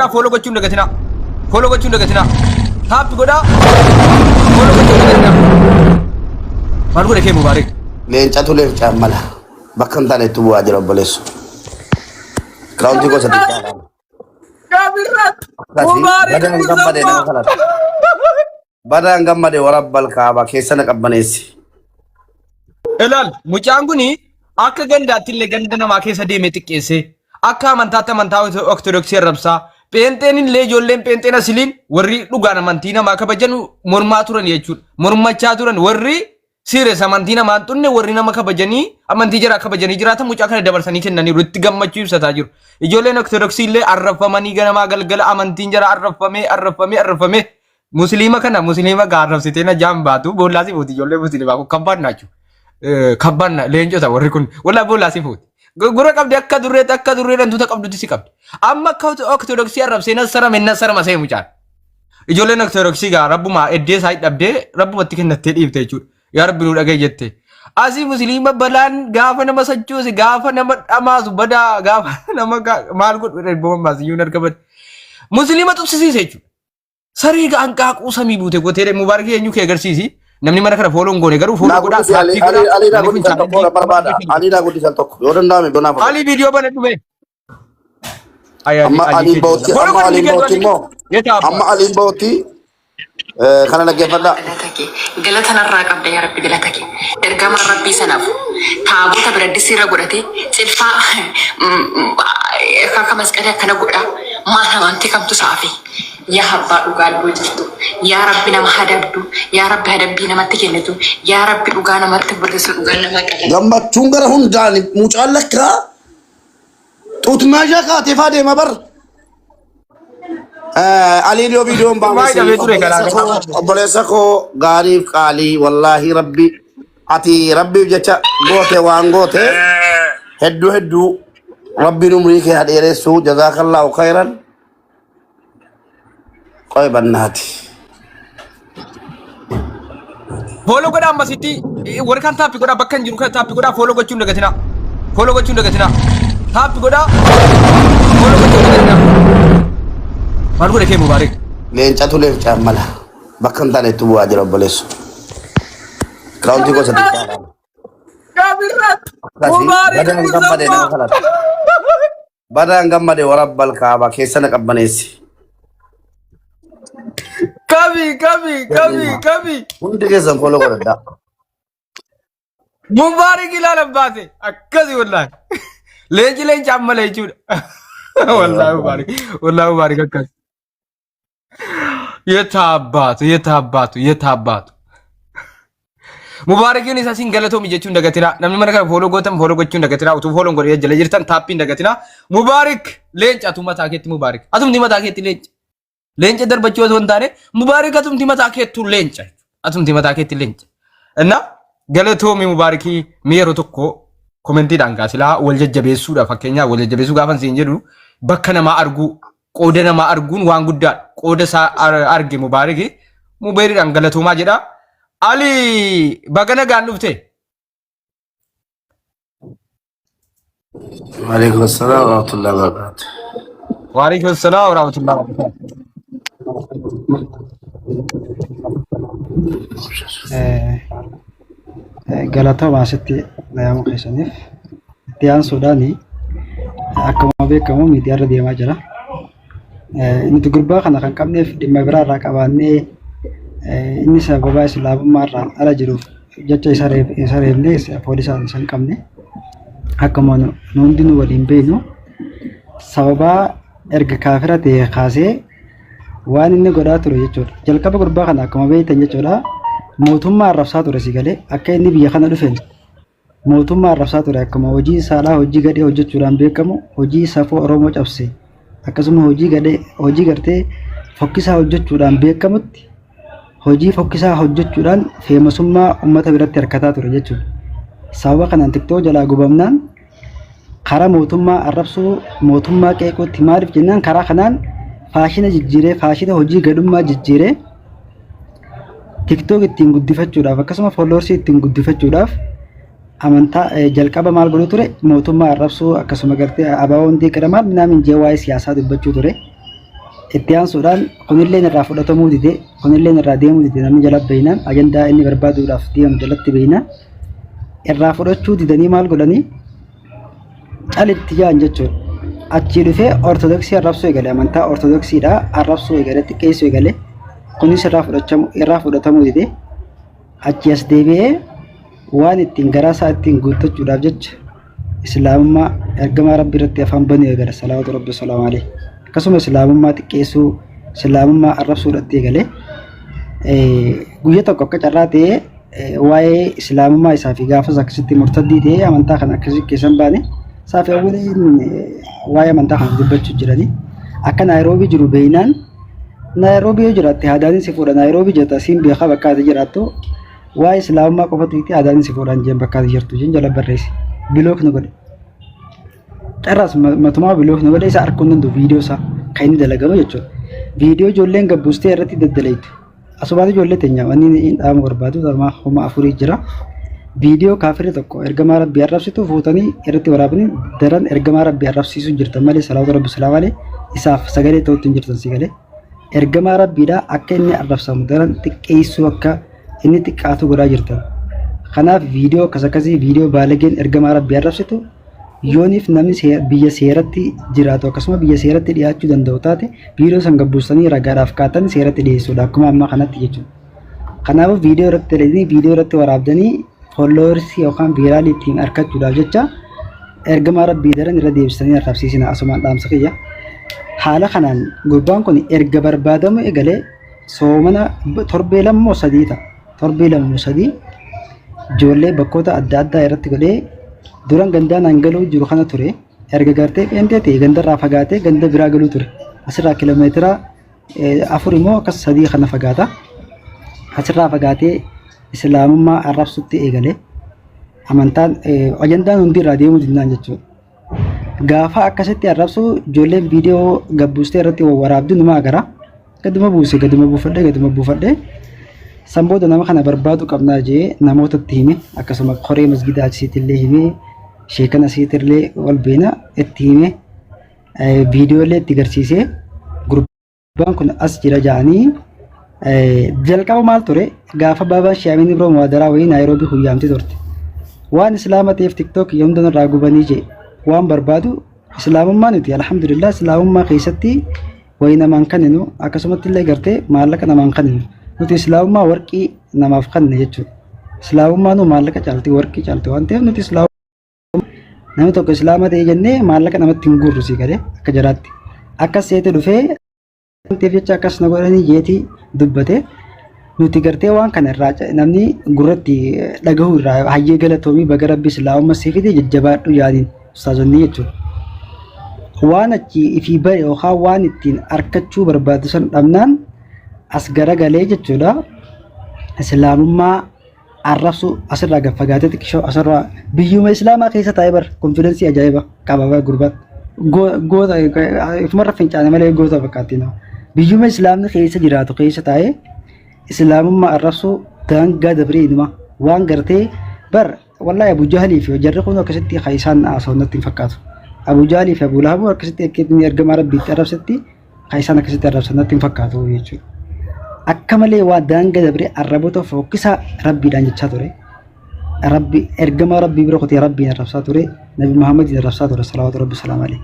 goda follow gochuun dagatina. Follow gochuun dagatina. Tap goda follow gochuun dagatina. Maal godhe kee Mubaarik? Leencatu leef caamala. Bakka hin taane itti bu'aa jira obboleessu. Kiraawuntii gosa xiqqaadhaan. Kabirat Mubaarik Badaan gammade warabbal kaaba keessa na qabbaneessi. Elal mucaan kuni akka gandaatti illee ganda namaa keessa deemee xiqqeesse. Akka amantaatti amantaa ortodoksii arrabsaa. Pheenxeen illee ijoolleen pheenxeen asiliin warri dhugaan amantii namaa kabajan mormaa turan jechuudha. Mormachaa turan warri Sires amantii namaa tunne warri nama kabajanii amantii jira kabajanii jiraatan mucaa kana dabarsanii kennaniiru itti gammachuu ibsataa jiru. Ijoolleen ortodoksii illee arrafamanii ganamaa galgala amantiin jira arrafame. Muslima kana muslima gaarrabsitee na jaambaatu boolaasi fuuti ijoollee muslimaa kun kabbaan naachu. Kabbaan leencota warri kun wallaahi boolaasi fuuti. Gura qabdi akka durree dantuuta qabdutti si qabdi. Amma akka ortodoksii arrabsee nasarama see mucaan. Ijoolleen ortodoksii gaa rabbuma eddee isaa dhabdee rabbumatti kennattee dhiifte jechuudha. Yaa rabbi nu dhagaye jette. Asii muslima balaan gaafa nama sachuusi gaafa nama dhamaasu badaa gaafa nama maal godhu boombaas iyyuu nargaban. Muslima tuksisiise jechuudha. Sarii gaanqaaquu samii buute gootee Mubaarik eenyu kee agarsiisi. Namni mana kana fooloon goone garuu fooloo godhaa saatti godhaa. Aliidhaa guddisan tokko yoo danda'ame donaaf. Ali viidiyoo bana dhume. Amma aliin bootti immoo amma aliin bootti kana dhaggeeffadhaa. Galata narraa qabda yaa Rabbi galata kee. Ergama Rabbii sanaaf taabota biraddisi irra godhatee cilfaa akka masqalii akkana godha. Maal amantii kamtu saafi. Yaa abbaa dhugaa iddoo jirtu. Yaa Rabbi nama hadabdu. Yaa Rabbi hadabbii namatti kennitu. Yaa Rabbi dhugaa namatti barreessu dhugaa nama qabu. Gammachuun gara hundaan mucaan lakkaa xuutmaashaa kaatee faa deema bar. Aliidiyoo viidiyoon baafnee obboleessa koo gaariif qaalii wallaahi rabbi ati rabbiif jecha goote waan goote hedduu rabbiin umrii kee hadheeressu jazaakallahu khayran qoy bannaati. Follow godhaa ammasitti warri kan taappi godhaa bakka hin jiru kan taappi godhaa follow gochuun dagatina. Follow gochuun dagatina. Taappi godhaa follow gochuun dagatina. Maal godhe kee Mubaarik? Leencatu leef caamala. Bakka hin taane itti bu'aa jira obboleessu. Kiraawuntii gosa xiqqaadhaan. Kabirat Mubaarik Badaan gammade warabbal kaaba keessa na qabbaneessi. Kabi. Hundi keessan follow godhadhaa. Mubaarik ilaalan baate akkasii wallaahi. Leenci ammala jechuudha. Wallaahi Mubaarik akkasii. Yetaabbaatu. Mubaarikiin isa siin galatoomi jechuun dagatina. Namni mana kana follow gootan follow gochuun dagatina. Utuu follow godhee jala jirtan taappiin dagatina. Mubaarik leenca atuu mataa keetti Mubaarik. Atumti mataa keetti leenca. Leenca darbachuu osoo hin taane Mubaarik atumti mataa keettu leenca. Atumti mataa keetti leenca. Inna galatoomi Mubaarikii yeroo tokko komentiidhaan kaasilaa wal jajjabeessuudha fakkeenyaaf wal jajjabeessuu gaafan siin jedhu bakka namaa arguu qooda namaa arguun waan guddaa qooda isaa arge Mubaarikiidhaan galatoomaa jedha. Ali bagana gaan dhufte. Waalaikum salaam wa rahmatullahi wa barakatuh. Waalaikum salaam wa rahmatullahi wa barakatuh. Galatoomaa asitti dhayaamu keessaniif itti aansuudhaani akkuma beekamu miidiyaarra deemaa jira. Nuti gurbaa kana kan qabneef dhimma biraarraa qabaannee inni sababa islaamummaarraan ala jiruuf jecha isa reebnee poolisaan isa hin qabne akkuma nu hundi nu waliin beeknu sababa erga kaafira ta'e kaasee waan inni godhaa ture jechuudha. Jalqaba gurbaa kana akkuma beektan jechuudha mootummaa arrabsaa ture si galee akka inni biyya kana dhufeen mootummaa arrabsaa ture akkuma hojii saalaa hojii gadhee hojjechuudhaan beekamu hojii safuu Oromoo cabse akkasuma hojii gartee fokkisaa hojjechuudhaan beekamutti hojii fokkisaa hojjechuudhaan feemasummaa uummata biratti harkataa ture jechuudha. Sababa kanaan tiktoo jalaa gubamnaan karaa mootummaa arrabsuu mootummaa qeequutti maaliif jennaan karaa kanaan faashina jijjiiree faashina hojii gadhummaa jijjiiree tiktook ittiin guddifachuudhaaf akkasuma folloorsii ittiin guddifachuudhaaf amantaa jalqaba maal godhu ture mootummaa arrabsuu akkasuma gartee abaawoon deeqadamaan minaamin jee waa'ee siyaasaa dubbachuu ture. Itti aansuudhaan kunillee irraa fudhatamuu dide kunillee irraa deemuu dide namni jala beeynaan ajandaa inni barbaaduudhaaf deemu jalatti beeynaan irraa fudhachuu didanii maal godhanii calitti jaan jechuudha. Achii dhufee ortodoksii arrabsuu eegale amantaa ortodoksiidhaa arrabsuu eegale xiqqeessuu eegale kunis irraa fudhatamuu dide achii as deebi'ee waan ittiin garaa isaa ittiin guuttachuudhaaf jecha islaamummaa ergamaa rabbii irratti afaan banuu eegale salawaatu rabbi salaamu alayhi. Akkasuma islaamummaa xiqqeessuu islaamummaa arrabsuudhaatti eegale guyyaa tokko akka carraa ta'ee waa'ee islaamummaa isaa fi gaafas akkasitti murtaddii ta'ee amantaa kana akkasitti keessan baane saafiyawwan waa'ee amantaa kana dubbachuu jiranii akka naayiroobii jiru beeynaan naayiroobii yoo jiraatte haadaan si fuudha naayiroobii jirta siin beekaa bakka ati jiraattu waa'ee islaamummaa qofatu itti haadaan si fuudhaan jeen bakka ati jirtu jeen jala barreessi bilook nu godhe carraas matumaa bilook nu godhe isa arguun dandu viidiyoo isaa kan inni dalagamu jechuudha viidiyoo ijoolleen gabbuustee irratti daddaleetu asumaati ijoollee teenya wanni inni dhaamu barbaadu dharmaa homa afurii jira viidiyoo kaafirri tokko ergamaa rabbii arrabsitu fuutanii irratti waraabanii daran ergamaa rabbii arrabsiisuu jirtan malee salaatu rabbi salaam alee isaaf sagalee ta'utti hin jirtan si galee ergamaa rabbiidhaa akka inni arrabsamu daran xiqqeessuu akka inni xiqqaatu godhaa jirtan kanaaf viidiyoo akkasii viidiyoo baalageen ergamaa rabbii arrabsitu yooniif namni biyya seeratti jiraatu akkasuma biyya seeratti dhiyaachuu danda'u taate viidiyoo san gabbuustanii ragaadhaaf kaatan seeratti dhiyeessuudha akkuma ammaa kanatti jechuudha. Kanaafuu viidiyoo irratti dalaanii viidiyoo irratti waraabdanii followers yookaan viiraalii ittiin argachuudhaaf jecha ergamaa rabbii daran irra deebisanii arrabsiisina asumaan dhaamsa kiyya. Haala kanaan gurbaan kun erga barbaadamu egalee soomana torbee lamoo sadii ta'a. Torbee lamoo sadii ijoollee bakkoota adda addaa irratti godhee duran gandaan hangaluu jiru kana ture erga gartee qeentee ta'e gandarraa fagaatee ganda biraa galuu ture asirraa kiiloomeetira 4 immoo akkas 3 kana fagaata asirraa fagaatee islaamummaa arrabsutti eegale amantaan ajandaan hundi irraa deemuu dinnaan jechuudha. Gaafa akkasitti arrabsu ijoolleen viidiyoo gabbuustee irratti waraabdu numa agara gaduma buuse gaduma buufadhe sanbooda nama kana barbaadu qabnaa jee namootatti hime akkasuma qoree masgidaa asiitillee hime sheekana asiitillee wal beena itti hime viidiyoolee itti garsiisee gurbaan kun as jira ja'anii jalqaba maal ture gaafa baabaan shaamin biroo muwaadaraa wayii naayiroobii huyyaamti turte waan islaama ta'eef tiktook yoomdan irraa gubanii jee waan barbaadu islaamummaa nuti alhamdulillah islaamummaa keessatti wayii namaan kanninu akkasumatti illee gartee maallaqa namaan kanninu nuti islaamummaa warqii namaaf kanne jechuudha. Islaamummaa nu maallaqa caalti warqii caalti waan ta'eef nuti islaamummaa namni tokko islaama ta'e jennee maallaqa namatti hin guurru si galee akka jiraatti. Akkas seete dhufee wanteef jecha akkas na godhanii jeetii dubbate nuti gartee waan kana irraa namni gurratti dhagahu irraa hayyee galatoomii baga rabbi islaamummaa si fide jajjabaadhu yaadiin ustaazonni jechuudha. Waan achi ifii bare yookaan waan ittiin argachuu barbaadu san dhabnaan as garagalee jechuudha islaamummaa arrabsu asirraa gaffagaatee xiqqishoo asirraa biyyuma islaamaa keessa taa'ee bar konfidensii ajaa'iba qaba gurbaat goota ifumarra fincaane malee goota fakkaatti nama biyyuma islaamni keessa jiraatu keessa taa'ee islaamummaa arrabsu daangaa dabree inuma waan gartee bar wallahi Abu Jahlii fi jarri kun akkasitti kaisaan haasawnatti hin fakkaatu Abu Jahlii fi Abu Lahab akkasitti akkatti ergamaa rabbiitti arrabsatti kaisaan akkasitti arrabsannatti hin fakkaatu jechuudha. Akka malee waa daangaa dabree arraboota fokkisaa rabbiidhaan jechaa ture. Rabbi ergamaa rabbii bira kutee rabbiin arrabsaa ture. Nabi Muhammad arrabsaa ture salawaatu rabbi salaam alayhi.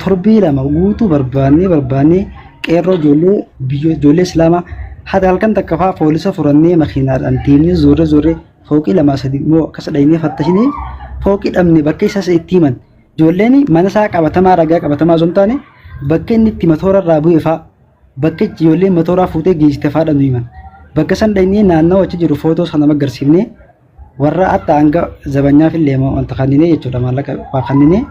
Torbii lama guutuu barbaannee qeerroo ijoollee islaamaa haati halkan takka fa'aa poolisa furannee makiinaadhaan deemnee zoorree fooqii 2-3 immoo akkas dhaynee fattashinee fooqii dhabne bakka isaas itti himan. Ijoolleen mana isaa qabatamaa ragaa qabatamaa osoo hin taane bakka inni itti matoora irraa bu'e fa'aa bakka ijoolleen matooraa fuutee geessite fa'aa dhabnu himan. Bakka san dhaynee naannoo achi jiru footoo sana agarsiifnee warra atta hanga zabanyaaf illee wanta kanninee jechuudha maallaqa waa kanninee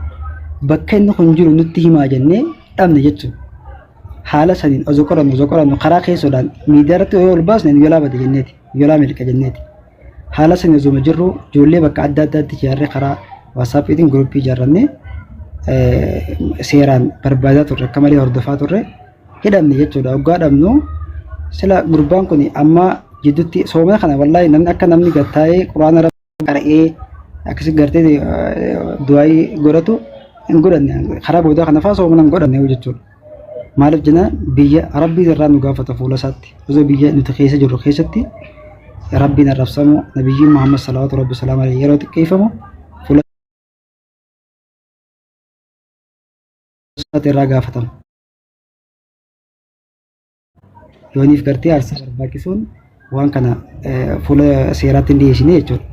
bakka inni kun jiru nutti himaa jennee dhabne jechuudha. Haala saniin osoo qorannu karaa keessoodhaan miidiyaa irratti yoo ol baasne yolaa bade jenneeti yolaa milqa jenneeti. Haala saniin osoo jirru ijoollee bakka adda addaatti ijaarree karaa waasaapiitiin guruppii ijaarrannee seeraan barbaadaa turre akka malee hordofaa turre hidhamne jechuudha. Waggaa dhabnu sila gurbaan kun amma jidduutti soomana kana wallahi namni akka namni gattaa'ee quraana rabbii qara'ee akkasi gartee du'aayii godhatu hin godhanne karaa boodaa kana fa'aa soomana hin godhanne jechuudha. maaliif jenna biyya rabbii irraa nu gaafata fuula isaatti osoo biyya nuti keessa jirru keessatti rabbiin arrabsamu nabiyyiin Muhammad sallallahu alaihi wasallam yeroo xiqqeeffamu fuula isaatti irraa gaafatamu. Yooniif gartee aarsaa barbaachisuun waan kana fuula seeraatti hin dhiyeessine jechuudha.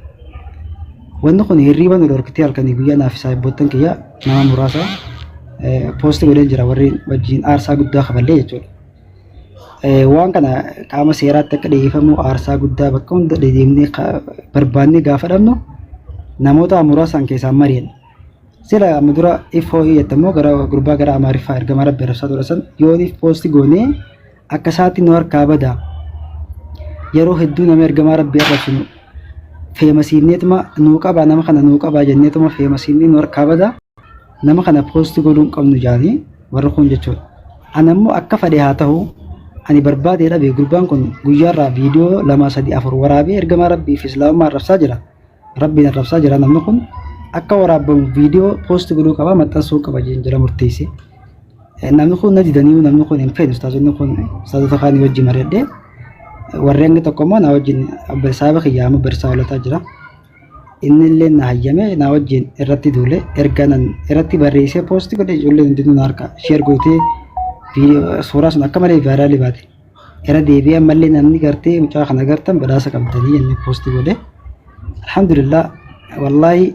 Wanni kun hirriiba nu dhorkitee halkanii guyyaa naaf isaa bootan kiyya nama muraasa poosti godheen jira warri wajjin aarsaa guddaa kafalee jechuudha. Waan kana qaama seeraatti akka dhiyeeffamu aarsaa guddaa bakka hunda deemnee barbaannee gaafa dhabnu namoota muraasan keessaa mari'an. Sila amma dura ifoo iyyatamoo gara gurbaa gara Amaariffaa ergama rabbi rabsaa godhasan yooniif poosti goonee akka isaatti nu harkaa badaa yeroo hedduu nama ergamaa rabbii arrabsinu feemasiifneetuma nuu qabaa nama kana nuu qabaa jenneetuma feemasiifnee nu harkaa badaa nama kana poosti godhuu hin qabnu jaanii warri kun jechuudha. Ani ammoo akka fedhe haa ta'u ani barbaadee dhabe gurbaan kun guyyaarraa viidiyoo 2-3-4 waraabee ergamaa rabbii fi islaamummaa arrabsaa jira. Rabbiin arrabsaa jira namni kun akka waraabamu viidiyoo poosti godhuu qaba maxxansuu qaba jira murteesse. Namni kun na didanii namni kun hin fedhu ustaazonni kun ustaazota kaanii wajjin mari'adhee warreen tokko immoo na wajjin abbasaaba kiyyaama barsaa olataa jira. Inni illee na hayyame na wajjin irratti duule erganan irratti barreessee poosti godhee ijoolleen hundinuu na harka sheer gootee suuraa sun akka malee vaayiraalii baate. Era deebi'ee ammallee namni gartee mucaa kana gartan badhaasa qabdanii inni poosti godhee alhamdulillah wallaahi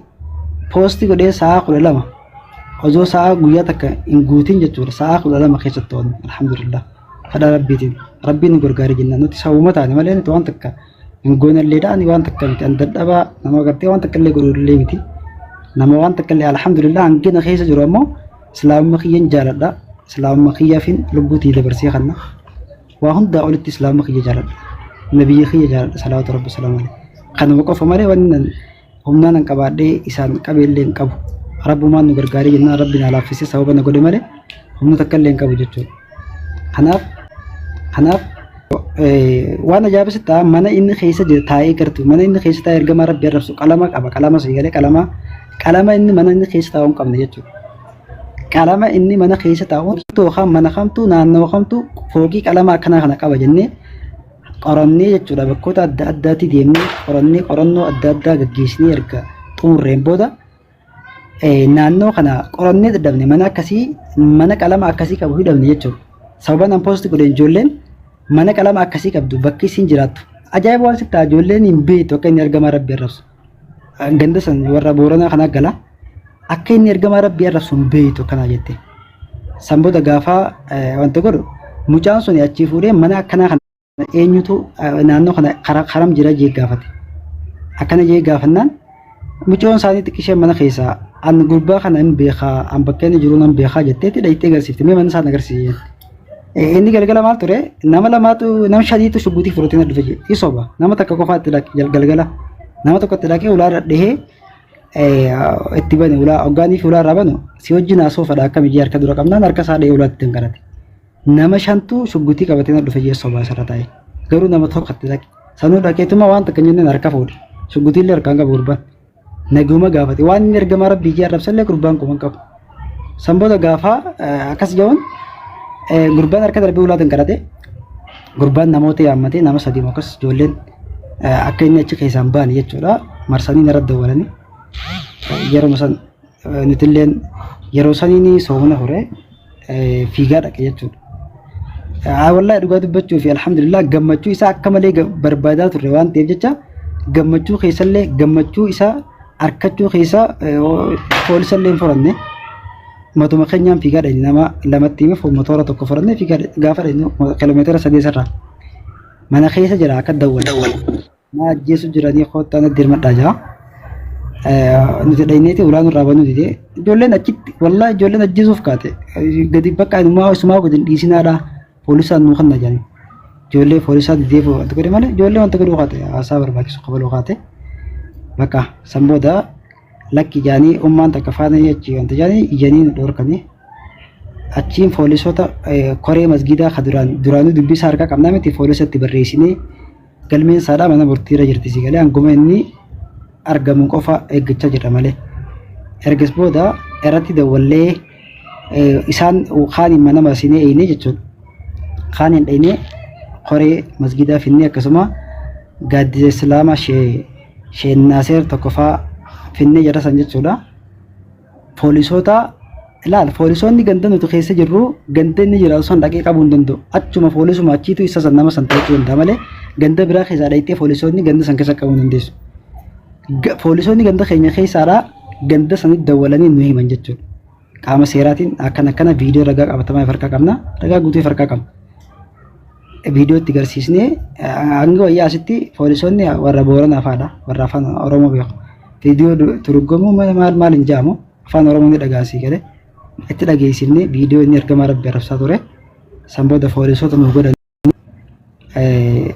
poosti godhee sa'a 12 osoo sa'a guyyaa takka hin guutin jechuudha sa'a 12 keessatti oolne alhamdulillah kadhaa rabbiitiin rabbiin nu gargaari jenna nuti sawuma taane malee nuti waan takka hin goonallee dhaan waan takka miti an dadhabaa nama gartee waan takka illee godhullee miti nama waan takka illee alhamdulillah hangina keessa jiru ammoo islaamummaa kiyyan jaaladha islaamummaa kiyyaafin lubbuutii dabarsee kanna waa hundaa olitti islaamummaa kiyya jaaladha nabiyyi kiyya jaaladha salawaatu rabbi salaamu alayhi kanuma qofa malee wanni humnaan an qabaadhee isaan qabeellee hin qabu rabbumaan nu gargaarii jennaan rabbiin alaaffisee sababa na godhe malee humna takka illee hin qabu jechuudha. Kanaaf waan ajaa'ibsitti ta'a mana inni keessa taa'ee gartu mana inni keessa taa'ee ergamaa rabbii arrabsu qalama qaba qalama siigalee qalama inni mana inni keessa taa'uu hin qabne jechuudha. Qalama inni mana keessa taa'u yookaan mana kamtu naannoo kamtu foogii qalama akkanaa kana qaba jennee qorannee jechuudha bakkoota adda addaatti deemnee qorannoo adda addaa gaggeessinee erga xumurreen booda naannoo kana qorannee dadhabne mana akkasii mana qalama akkasii qabu hidhamne jechuudha. Sababa nan poosti godheen ijoolleen mana qalama akkasii qabdu bakki isin jiraattu. Ajaa'iba waan sitti ijoolleen hin beektu akka inni ergamaa rabbii arrabsu. Ganda san warra booranaa kana gala akka inni ergamaa rabbii arrabsu hin beektu akkana jette. Sanbooda gaafaa wanta godhu mucaan sun achii fuudhee mana akkanaa kana eenyutu naannoo kana karam jira jee gaafate. Akkana jee gaafannaan mucoon isaanii xiqqishee mana keessaa an gurbaa kana hin beekaa an bakka inni jiru nan beekaa jetteetti dhayitee agarsiifte mee mana isaan agarsiise. Inni galgala maal ture nama lamaatu nama shadiitu shubbuutii fudhatee na dhufe jee isoba nama takka qofaatti galgala nama tokkotti dhaqee ulaa dhadhee itti bane ulaa hoggaanii fi ulaa irraa banu si wajjin haasoo fadha akka mijii harka dura qabnaan harka isaa dhahee ulaatti dangarate. Nama shantu shubbuutii qabatee na dhufe jee soba isarra taa'e garuu nama tokkotti dhaqe sanuu dhaqeetuma waan takka jenneen harka fuudhe shubbuutii illee harkaan qabu gurbaan. Naguma gaafate waan inni ergamaa rabbii arrabsallee gurbaan kuma qabu. Sanbooda gaafaa akkas jedhuun gurbaan harka darbee ulaatiin kadhate gurbaan namoota yaammatee nama sadii akkas ijoolleen akka inni achi keessaan ba'an jechuudha marsanii narra dawwalanii yeroo san nutilleen yeroo saniin soomuna hore fiigaa dhaqe jechuudha. Wallahi dhugaa dubbachuu fi alhamdulillah gammachuu isaa akka malee barbaadaa turre waan ta'eef jecha gammachuu keessallee gammachuu isaa arkachuu keessa poolisallee hin furanne matuma keenyaan fiigaa dhani nama lamatti hime motora tokko furanne fiigaa gaafa dhani kiiloomeetira 3 irraa mana keessa jira akka dawwal na ajjeesu jiranii kootaan dirmadhaa jira nuti dhayneeti ulaan irraa banuu dide ijoolleen achitti wallahi ijoolleen ajjeesuuf kaate gadi bakka inumaa isumaa godin dhiisinaadha poolisaan nu kanna jedhani ijoollee poolisaa didee wanta godhe malee ijoollee wanta godhuu kaate haasaa barbaachisu qabaluu kaate bakka sanbooda lakki jaanii ummaan takka faana achi wanta jaanii ijanii dhorkanii achiin poolisota koree masgidaa ka duraanuu dubbisa harka qabnaa miti poolisatti barreessinee galmeen saadhaa mana murtiirra jirti si galee hanguma inni argamu qofa eeggachaa jira malee ergas booda irratti dawwallee isaan kaaniin mana maasinee eeyne jechuudha. Kaaniin dhayne qoree masgidaa finnee akkasuma gaaddisa islaamaa shee Naaseer tokkoffaa finnee jara san jechuudha. Poolisoota ilaal poolisoonni ganda nuti keessa jirru ganda inni jiraatu san dhaqee qabuu hin danda'u. Achuma poolisuma achiitu isa san nama san ta'uu danda'a malee ganda biraa keessaa dhayitee poolisoonni ganda san keessa qabuu hin dandeessu. Poolisoonni ganda keenya keessaadhaa ganda sanitti dawwalanii nu himan jechuudha. Qaama seeraatiin akkana viidiyoo ragaa qabatamaa harkaa qabna. Ragaa guutuu harkaa qabna. Viidiyoo itti agarsiisnee hanga wayyaa asitti poolisoonni warra Booranaa fa'aadha. Warra afaan Oromoo beeku. Viidiyoo turgomuu maal hin jaamu afaan Oromoo ni dhagaasii galee itti dhageessifnee viidiyoo inni ergamaa Rabbi arabsaa ture. San booda poolisoota nu godhan.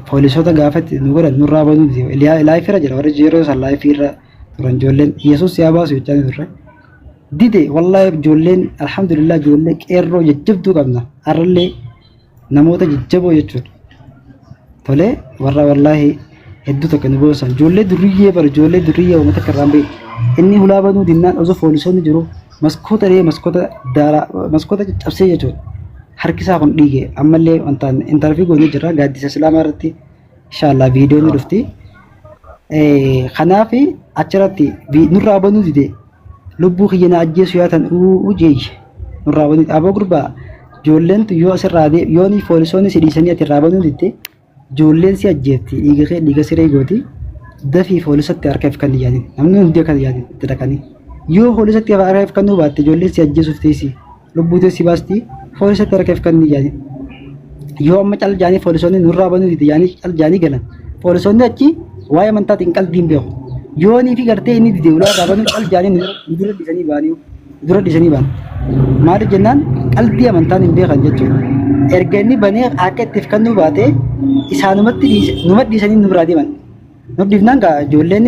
Poolisoota gaafatti nu godhan nurraa banuuti. Laayifirra jira warri yeroo san laayifirra turan ijoolleen Yesuus yaa baasu jechaa turre. Dide wallahi ijoolleen alhamdulillah ijoollee qeerroo jajjabduu qabna. Har'allee namoota jajjaboo jechuudha. Tolee warra wallahi hedduu tokko nu boosan ijoollee duriyyee bara ijoollee duriyyee uummata karraan beeku. Inni hulaa banuu dinnaan osoo poolisoonni jiru maskoota caccabsee jechuudha. Harkisaa kun dhiige ammallee wantaan intarvii goonee jira gaaddisa islaamaa irratti inshallah viidiyoo ni dhufti. Kanaaf achirratti nurraa banuu dide lubbuu kiyya na ajjeesu yaatan ujeeyye nurraa banuu aboo gurbaa ijoolleen yoo asirraa yoo ni poolisoonni si dhiisanii ati irraa banuu dide ijoolleen si ajjeefti dhiiga siree gooti dafii poolisatti harkaaf kan yaadin namni hundi akka yaadin itti dhaqanii yoo poolisatti harkaaf kan baatte ijoolleen si ajjeesuuf teessi lubbuu teessi baasti poolisatti harkaaf kan yaadin yoo amma cal jaanii poolisoonni nurraa banuu dide yaanii cal jaanii galan poolisoonni achi waa'ee amantaatiin qalbiin beeku yoo ni fi gartee inni dide ulaa dhaabanii cal jaanii dura dhiisanii baan maal jennaan qalbii amantaan hin beekan jechuudha. Erga inni banee akka ittiif kan nu baate isaanumatti numa dhiisanii nu biraa deeman. Nu dhiifnaan gaa ijoolleen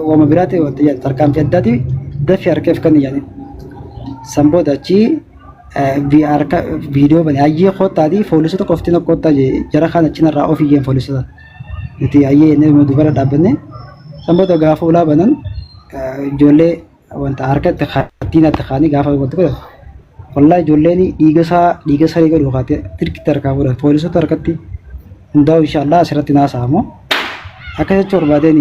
waama biraati wanta jedhan tarkaanfii addaati dafii harkaaf kan yaadin. San booda achi viidiyoo bane ayyee koottaati poolisota qoftiin koottaa jara kaan achinarraa ofiyyeen poolisota. Nuti ayyee inni dubara dhaabbanne san booda gaafa ulaa banan ijoollee wanta harkatti xattiinatti kaanii gaafa wanti godhan. Wallahi ijoolleen dhiiga saree godhu kaatee tirkitti harkaa godhan poolisota harkatti hundaa'u inshallah asirratti naasa'amu. Akka jechuun barbaadeen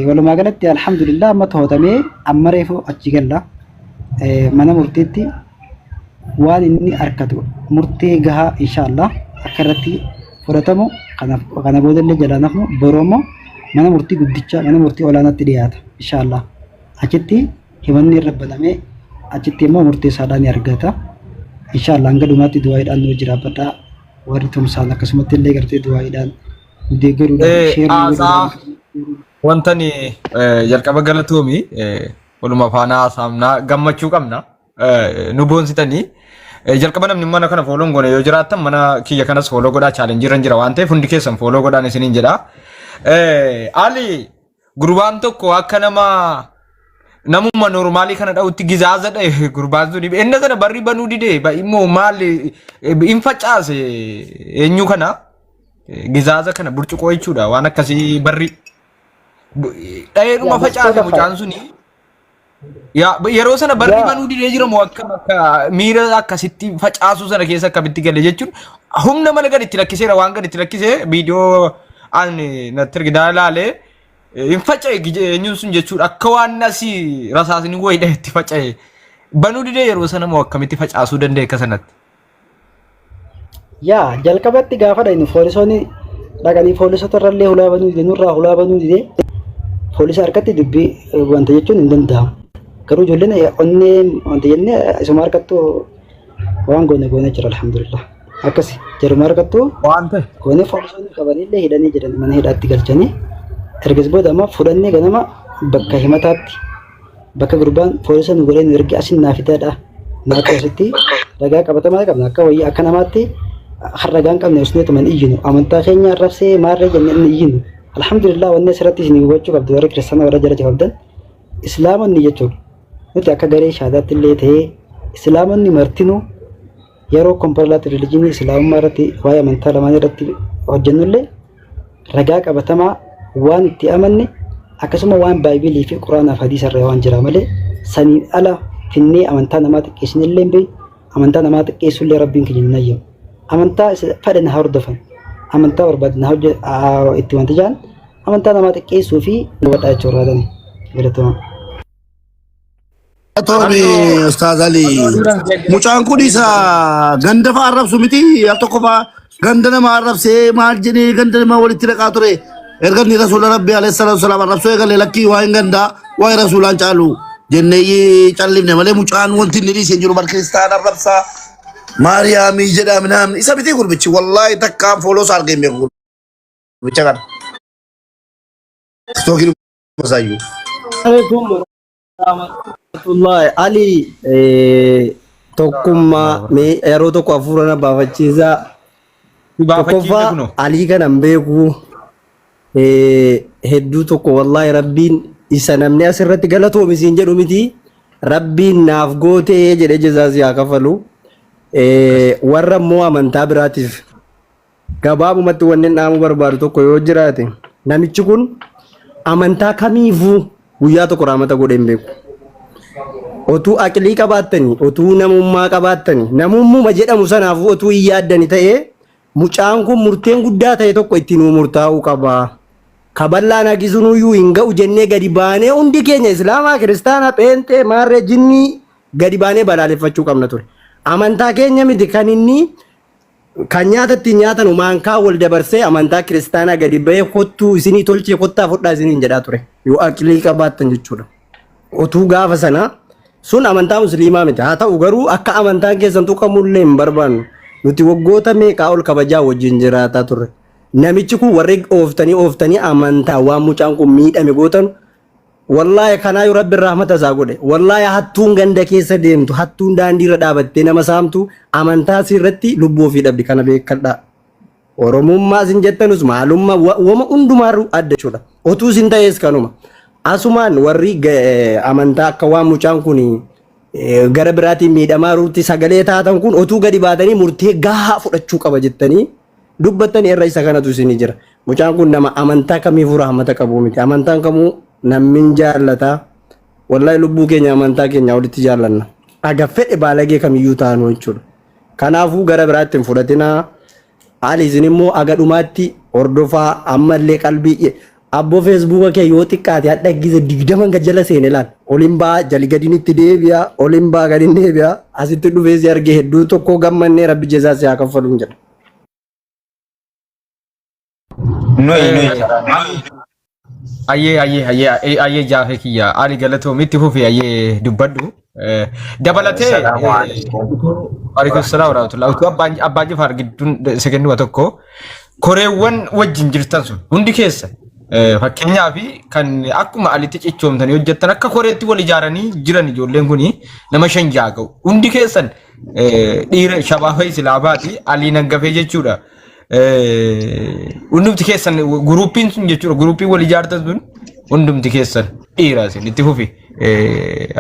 walumaa galatti alhamdulillah amma to'atamee amma reefu achi galla mana murtiitti waan inni harkatu murtee gahaa inshallah akka irratti fudhatamu kana boodallee jalaa nafnu boroomoo mana murtii guddicha mana murtii olaanaatti dhiyaata inshallah achitti himanni irra banamee achitti immoo murteessaadhaan ni argata inshallah hanga dhumaatti du'aayiidhaan nu jiraabadhaa warri tumsaan akkasumatti illee gartee du'aayiidhaan deeggaruudhaan wantani jalqaba galatoomi waluma faanaa saamnaa gammachuu qabna nu boonsitanii jalqaba namni mana kana fooloon goone yoo jiraattan mana kiyya kanas fooloo godhaa chaalenjii irra jira waan ta'eef hundi keessan fooloo godhaan isiniin jedha. Ali gurbaan tokko akka namummaa normaalii kana dha'utti gizaaza dha'e gurbaan sun inni sana barri banuu didee immoo maal hin facaase eenyu kana gizaaza kana burcuqoo jechuudha waan akkasii barri dha'eedhuma facaase mucaan suni. Yeroo sana barri banuu didee jiramu akka miira akkasitti facaasu sana keessa akkamitti gale jechuun humna mana gadi itti lakkiseera waan gadi itti lakkisee viidiyoo ani natti arginaa ilaalee hin faca'e eenyuun sun jechuudha akka waan asii rasaasni wayidha itti faca'e banuu didee yeroo sana moo akkamitti facaasuu danda'e akka sanatti. Yaa jalqabatti gaafa dhaynu poolisoonni dhaqanii poolisota irrallee hulaa banuu didee nurraa hulaa banuu didee poolisa harkatti dubbii wanta jechuun hin danda'amu. Garuu ijoolleen onnee wanta jennee isuma harkattuu waan goone jira alhamdulillah. Akkasi jaruma harkattuu waan ta'e goone poolisoonni qabanillee hidhanii jiran mana hidhaatti galchanii ergas booda amma fudhannee ganama bakka himataatti bakka gurbaan poolisa nu godhee nu ergi asin naafitaadha. Naaqasitti ragaa qabatamaa qabna akka wayii akka namaatti ragaan qabne usneetuman iyyinu amantaa keenya arrabsee maarree jennee inni iyyinu. Alhamdulillah wanni asirratti isin hubachuu qabdu warra kiristaanaa warra jala qabdan islaamonni jechuudha. Nuti akka garee shaadaatti illee ta'ee islaamonni martinuu yeroo komparaalaati rilijinii islaamummaa irratti waa'ee amantaa lamaan irratti hojjennullee ragaa qabatamaa waan itti amanne akkasuma waan baayibilii fi quraanaaf hadiisa irraa waan jira malee saniin ala finnee amantaa namaa xiqqeessinillee hin beeku amantaa namaa xiqqeessullee rabbiin keenya hin ayyamu. Amantaa fedhan haa hordofan. Amantaa barbaadan itti wanti jaan amantaa namaa xiqqeessuu fi hubadhaa jechuu irraatani. Galatoomaa. Tomi Ustaz Ali. Mucaan kun isa ganda fa'aa arrabsu miti al tokko fa'aa ganda nama arrabsee maal jedhee ganda nama walitti dhaqaa ture. Erga inni Rasuula Rabbii alayhi salaatu wasalaam arrabsuu eegalee lakkii waa hin gandaa waa'ee Rasuulaan caalu jennee callifne malee mucaan wanti inni dhiisee jiru bar Kiristaan arrabsaa Maariyaamii jedhama namni isa biti gurbichi wallaahi takkaan fooloo isaa argee beeku gurbicha kana. Stookiin Masaayyuu. Wallahi Ali tokkummaa yeroo tokko hafuura na baafachiisaa. Tokkoffaa Ali kanan beeku hedduu tokko wallahi rabbiin isa namni asirratti galatoomisin jedhu miti rabbiin naaf gootee jedhee jazaas yaa kafalu. Warra immoo amantaa biraatiif gabaabumatti wanneen dhaamu barbaadu tokko yoo jiraate namichi kun amantaa kamiifuu guyyaa tokko raamata godhee hin beeku. Otuu aqlii qabaattanii, otuu namummaa qabaattanii, namummuma jedhamu sanaafuu otuu hin yaaddani ta'ee mucaan kun murteen guddaa ta'e tokko ittiin murtaa'uu qaba. Kaballaan haqisunuyyuu hin ga'u jennee gadi baanee hundi keenya Islaamaa, Kiristaanaa, Pheenxee, Maarree, Jinnii gadi baanee balaaleffachuu qabna ture. Amantaa keenya miti kan inni kan nyaata ittiin nyaatan maankaa wal dabarsee amantaa Kiristaanaa gadi ba'ee kottuu isinii tolchee kottaa fudhaa isiniin jedhaa ture. Yoo aqlii qabaattan jechuudha. Otuu gaafa sana sun amantaa musliimaa miti. Haa ta'u garuu akka amantaan keessan tuqamullee hin barbaannu. Nuti waggoota meeqaa ol kabajaa wajjin jiraataa turre. Namichi kun warri ooftanii amantaa waan mucaan kun miidhame gootan wallahi kanaa yoo rabbi rahmata isaa godhe wallahi hattuun ganda keessa deemtu hattuun daandii irra dhaabattee nama saamtu amantaa sirratti lubbuu ofii dhabdi kana beekadha. Oromummaa sin jettanus maalummaa wama hundumaaruu adda jechuudha. Otuu sin ta'ees kanuma. Asumaan warri amantaa akka waan mucaan kun gara biraatiin miidhamaa ruutti sagalee taatan kun otuu gadi baatanii murtee gahaa fudhachuu qaba jettanii dubbattanii irra isa kanatu isinii jira. Mucaan kun nama amantaa kamiifuu rahmata qabu miti. Amantaan kamuu namni jaallata. Wallahi lubbuu keenya amantaa keenya walitti jaallanna. Aga fedhe baalagee kamiyyuu taanu jechuudha. Kanaafuu gara biraatti hin fudhatinaa. Haali isin immoo aga dhumaatti hordofaa ammallee qalbii abbo Facebook kee yoo xiqqaate hadha gize 20 gajjala seene laal. Oliin baa jali gadiin itti deebi'a. Oliin baa gadiin deebi'a. Asitti dhufee si arge hedduu tokko gammannee rabbi jazaa si haa kaffaluun jedha. Ayyee jaafee kiyya Ali galatoomitti fufi ayyee dubbadhu. Dabalatee waalaikum salaam wa rahmatullah. Utuu abbaan Jifaar gidduun sekenduma tokko koreewwan wajjin jirtan sun hundi keessa fakkeenyaaf kan akkuma alitti cichoomtanii hojjettan akka koreetti wal ijaaranii jiran ijoolleen kuni nama 5 ga'u. Hundi keessan dhiira shabaafaa islaabaati Ali Naggafee jechuudha. Hundumti keessan guruupiin sun jechuudha. Guruupiin wal ijaartan sun hundumti keessan dhiira isin itti fufi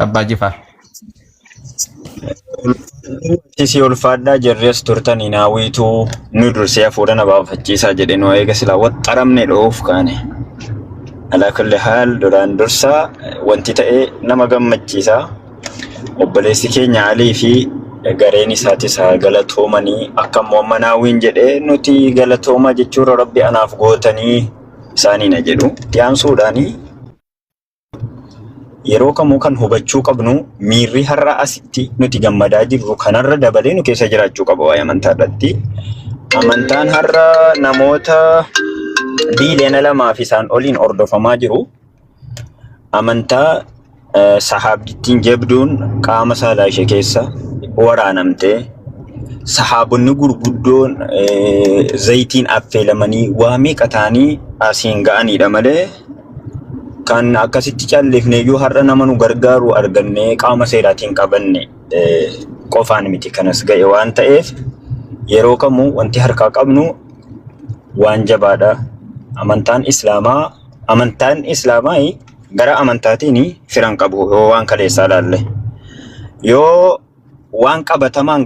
abbaa Jifaar. Sisi ulfaadhaa jarrees turtanii naawwiitu nu dursee fuudhana baafachiisaa jedhe nu eega silaa waxxaramne dhoof kaane. Alaa kulli haal duraan dursaa wanti ta'e nama gammachiisaa. Obboleessi keenya Alii fi gareen isaatis galatoomanii akka mo'amma naawwiin jedhee nuti galatooma jechuudha rabbi anaaf gootanii isaanii na jedhu. Dhiyaansuudhaanii yeroo kamuu kan hubachuu qabnu miirri har'a asitti nuti gammadaa jirru kanarra dabalee nu keessa jiraachuu qaba waa'ee amantaa irratti. Amantaan har'a namoota biiliyoona 2 fi isaan oliin hordofamaa jiru. Amantaa sahaabdittiin jabduun qaama saalaa ishee keessa waraanamtee sahaabonni gurguddoon zayitiin affeelamanii waa meeqa ta'anii asiin ga'anidha malee kan akkasitti callifne yoo har'a nama nu gargaaru arganne qaama seeraatiin qabanne qofaan miti kanas ga'e waan ta'eef yeroo kamuu wanti harkaa qabnu waan jabaadha. Amantaan islaamaa gara amantaatiin firan qabu yoo waan kaleessaa laalle yoo waan qabatamaan